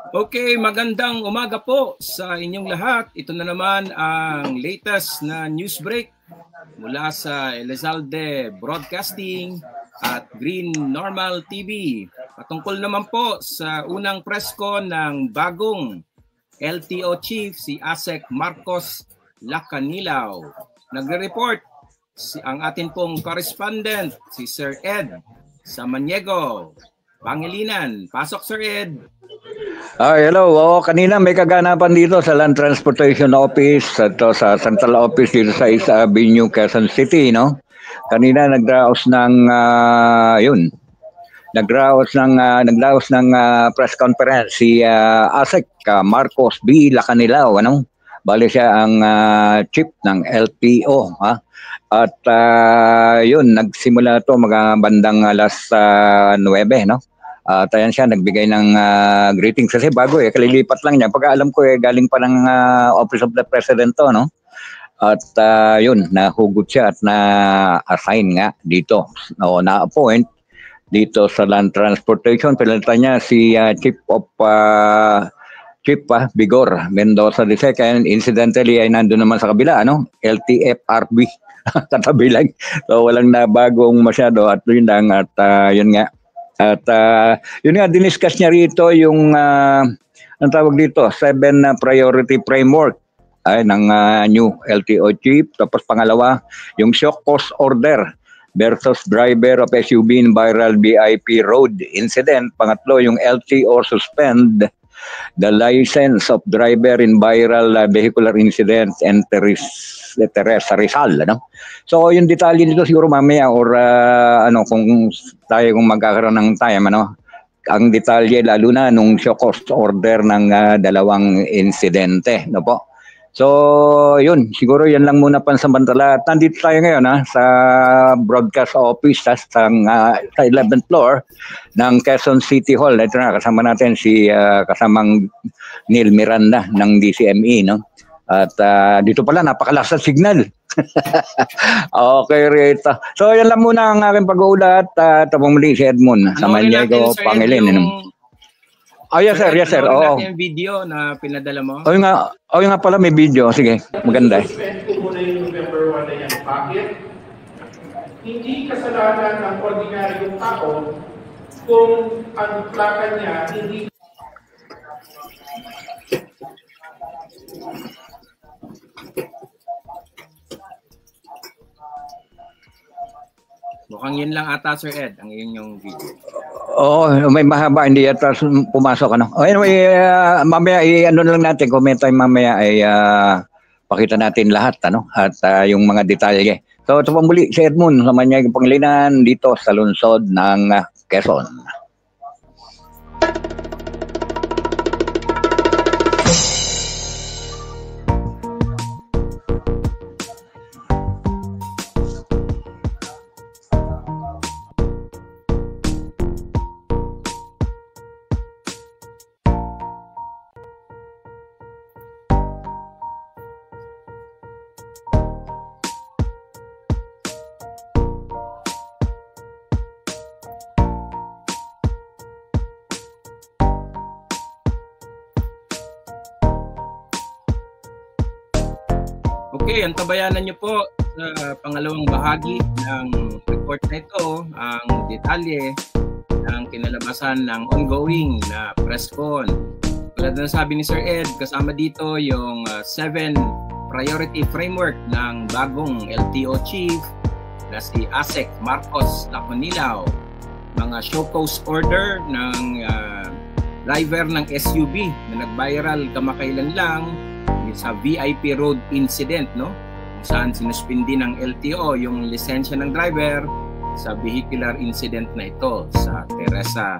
Okay, magandang umaga po sa inyong lahat. Ito na naman ang latest na news break mula sa Elizalde Broadcasting at Green Normal TV. Patungkol naman po sa unang press con ng bagong LTO chief si ASEC Marcos Lacanilaw. Nagre-report ang atin pong correspondent si Sir Ed Samaniego Pangilinan. Pasok, Sir Ed. Hello. Kanina may kaganapan dito sa Land Transportation Office at sa Central Office dito sa East Avenue, Quezon City, no? Kanina nagdaos ng nagdaos ng press conference si ASEC Marcos B. Lacanilaw, ano? Bali siya ang chief ng LTO, ha? At nagsimula to bandang alas 9, no? Tayan siya, nagbigay ng greetings kasi bago kalilipat lang niya. Pagka alam ko galing pa ng Office of the President to, no? At nahugot siya at na-assign nga dito. Na-appoint dito sa Land Transportation. Pinalitan niya si Chief Vigor Mendoza II. Incidentally ay nandun naman sa kabila, no? LTFRB. Katabi lang. So walang nabagong masyado at yun lang at yun nga. At yun nga, diniscuss niya rito yung, ang tawag dito, 7 priority framework ng new LTO chief. Tapos pangalawa, yung shock cause order versus driver of SUV in viral VIP road incident. Pangatlo, yung LTO suspend the license of driver in viral vehicular incident and Teresa Rizal, no? So yung detalye nito siguro mamaya or kung magkakaroon ng time, ano, ang detalye lalo na nung shock cause order ng dalawang insidente, no po. So yun, siguro yan lang muna pansamantala. Nandito tayo ngayon sa broadcast office sa 11th floor ng Quezon City Hall. Ito na, kasama natin si kasamang Neil Miranda ng DCME, no? At dito pala, napakalakas na signal. Okay, Rita. So, yan lang muna ang aking pag-uulat. Tapos muli si Edmund Samaniego Pangilinan. Yes, sir. Yes, sir. Oo. Yung video na pinadala mo? Yung nga pala, may video. Sige, maganda. Muna yung November 1 na yan. Bakit? Hindi kasalanan ng ordinaryong tao kung ang plaka niya hindi mukhang yun lang ata, Sir Ed, ang inyong video. Oo, may mahaba, hindi yata pumasok, ano. Anyway, mamaya, ano lang natin, kung may time mamaya, ay pakita natin lahat, ano, at yung mga detalye. So, ito pang muli, si Edmund Samaniego Pangilinan dito sa lungsod ng Quezon. Okay, ang tabayanan niyo po sa pangalawang bahagi ng report na ito, ang detalye ng kinalabasan ng ongoing na press con. Tulad na sabi ni Sir Ed, kasama dito yung 7 priority framework ng bagong LTO chief na si ASEC Marcos Lacanilaw, mga show cause order ng driver ng SUV na nag-viral kamakailan lang sa VIP road incident, no? Kung saan sinuspindi ng LTO yung lisensya ng driver sa vehicular incident na ito sa Teresa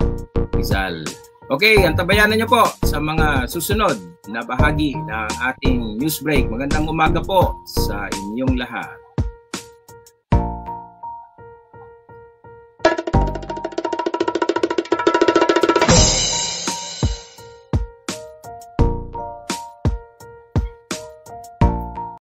Rizal. Okay, antabayanan niyo po sa mga susunod na bahagi ng ating news break. Magandang umaga po sa inyong lahat.